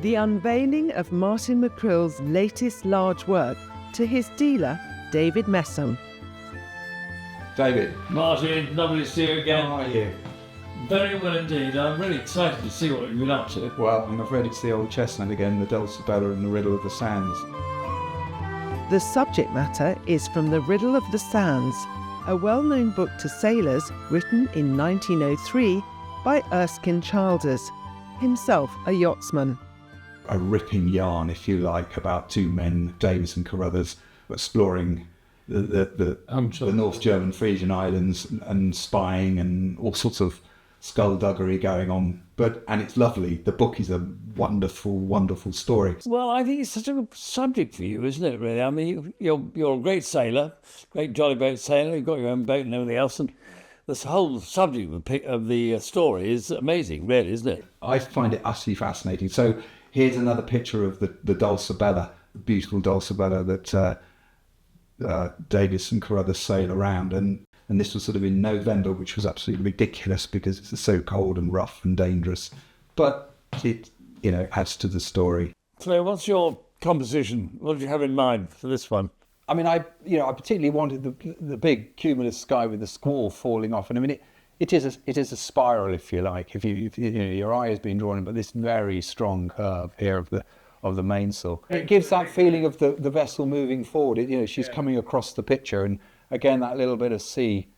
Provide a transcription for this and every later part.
The unveiling of Martyn Mackrill's latest large work to his dealer, David Messum. David. Martyn, lovely to see you again. How are you? Very well indeed. I'm really excited to see what you've been up to. Well, I'm ready to see old Chestnut again, the Dulcibella and the Riddle of the Sands. The subject matter is from the Riddle of the Sands, a well-known book to sailors written in 1903 by Erskine Childers, himself a yachtsman. A ripping yarn, if you like, about two men, Davis and Caruthers, exploring the North German Frisian Islands and spying and all sorts of skullduggery going on. And it's lovely. The book is a wonderful, wonderful story. Well, I think it's such a subject for you, isn't it, really? I mean, you're a great sailor, great jolly boat sailor. You've got your own boat and everything else. And this whole subject of the story is amazing, really, isn't it? I find it utterly fascinating. So here's another picture of the Dulcibella, the beautiful Dulcibella that Davis and Caruthers sail around. And this was sort of in November, which was absolutely ridiculous because it's so cold and rough and dangerous. But it, adds to the story. So what's your composition? What did you have in mind for this one? I mean, I particularly wanted the big cumulus sky with the squall falling off. And I mean, it is a spiral, if you like. If your eye has been drawn in, but this very strong curve here of the mainsail. It gives that feeling of the vessel moving forward. She's coming across the picture, and again, that little bit of sea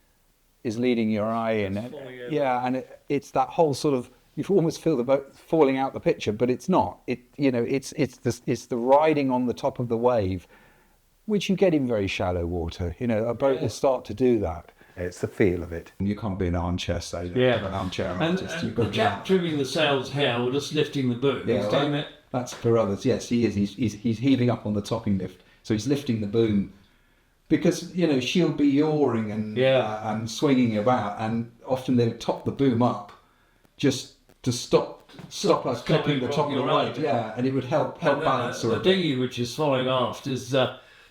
is leading your eye in. And it's that whole sort of, you almost feel the boat falling out the picture, but it's not. It's the riding on the top of the wave, which you get in very shallow water. A boat will start to do that. It's the feel of it. You can't be an armchair sailor. Yeah. An armchair artist. And the chap trimming the sails here, or just lifting the boom. Yeah, He's doing it. That's Caruthers. Yes, he is. He's heaving up on the topping lift, so he's lifting the boom. Because, she'll be yawing and swinging about, and often they'll top the boom up just to stop us clipping the top of the wave. Yeah, and it would help balance her. The dinghy, which is falling aft, is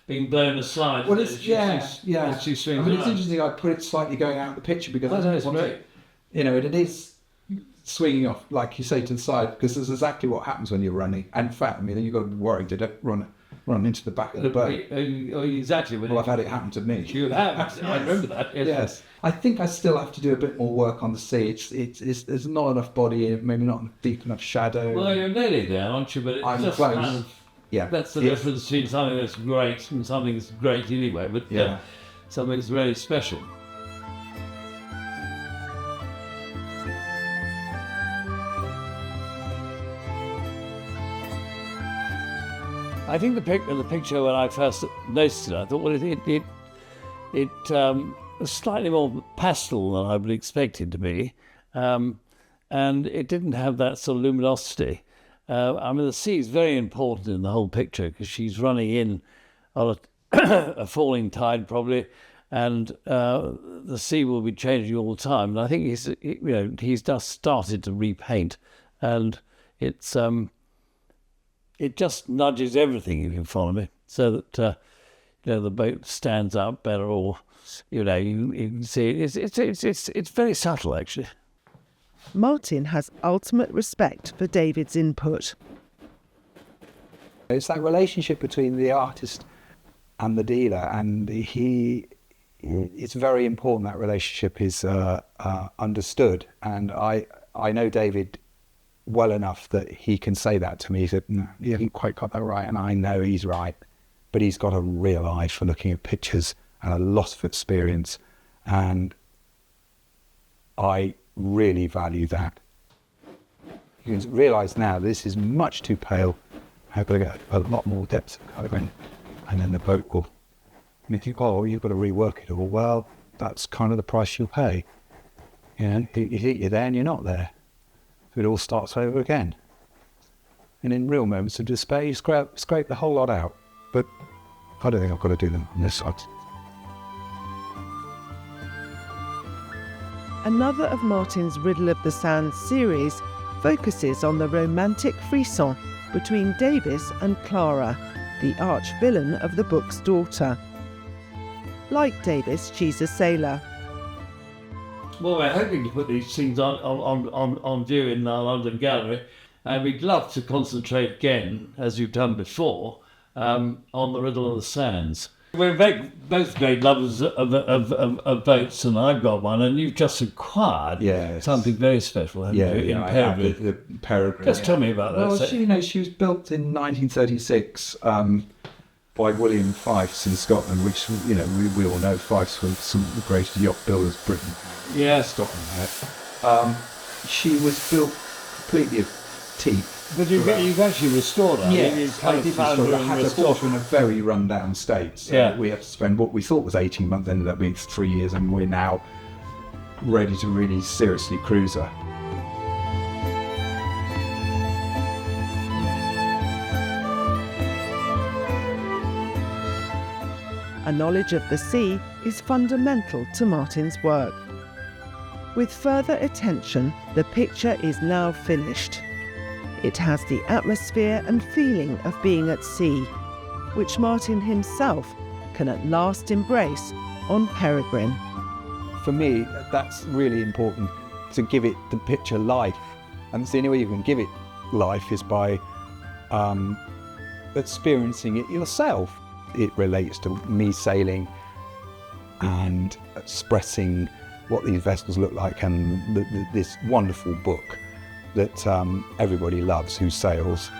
being blown aside. Well, it's It's interesting. I put it slightly going out of the picture because it's great. It is swinging off, like you say, to the side, because that's exactly what happens when you're running. And in fact, you've got to be worried to don't run into the back of the boat. Exactly. Well, I've had it happen to me. You have. I remember that. Yes. I think I still have to do a bit more work on the sea. It's there's not enough body in it, maybe not deep enough shadow. Well, you're nearly there, aren't you? But it's I'm just close. kind of, Yeah. that's the difference between something that's great and something that's great anyway, but something that's really special. I think the picture, when I first noticed it, I thought, well, it was slightly more pastel than I would expect it to be, and it didn't have that sort of luminosity. The sea is very important in the whole picture because she's running in on a falling tide probably, and the sea will be changing all the time. And I think he's just started to repaint, and it's it just nudges everything, if you follow me, so that the boat stands up better, or you can see it's very subtle actually. Martyn has ultimate respect for David's input. It's that relationship between the artist and the dealer, and it's very important that relationship is understood. And I know David well enough that he can say that to me. He said, no, you haven't quite got that right, and I know he's right. But he's got a real eye for looking at pictures and a lot of experience, and I really value that. You can realise now this is much too pale. I've got to get a lot more depth of colour in, and then the boat will. And you think, oh, you've got to rework it all. Well, that's kind of the price you'll pay. You think you're there and you're not there. So it all starts over again. And in real moments of despair, you scrape the whole lot out. But I don't think I've got to do them on this side. Another of Martyn's Riddle of the Sands series focuses on the romantic frisson between Davis and Clara, the arch-villain of the book's daughter. Like Davis, she's a sailor. Well, we're hoping to put these scenes on view in our London gallery, And we'd love to concentrate again, as you've done before, on the Riddle of the Sands. We're both great lovers of boats, and I've got one, and you've just acquired something very special, haven't you, in Peregrine? The Peregrine. Just tell me about that. Well, she was built in 1936 by William Fife in Scotland, which, we all know Fife's one of some of the greatest yacht builders Britain Yeah. Scotland had. She was built completely of teak. But you've actually restored her. Yeah, I mean, you've kind I of did found restore her it. I and had to restored bought her in a very run-down state. So we had to spend what we thought was 18 months, ended up being 3 years, and we're now ready to really seriously cruise her. A knowledge of the sea is fundamental to Martyn's work. With further attention, the picture is now finished. It has the atmosphere and feeling of being at sea, which Martyn himself can at last embrace on Peregrine. For me, that's really important, to give it the picture life. And the only way you can give it life is by experiencing it yourself. It relates to me sailing and expressing what these vessels look like, and this wonderful book that everybody loves who sails.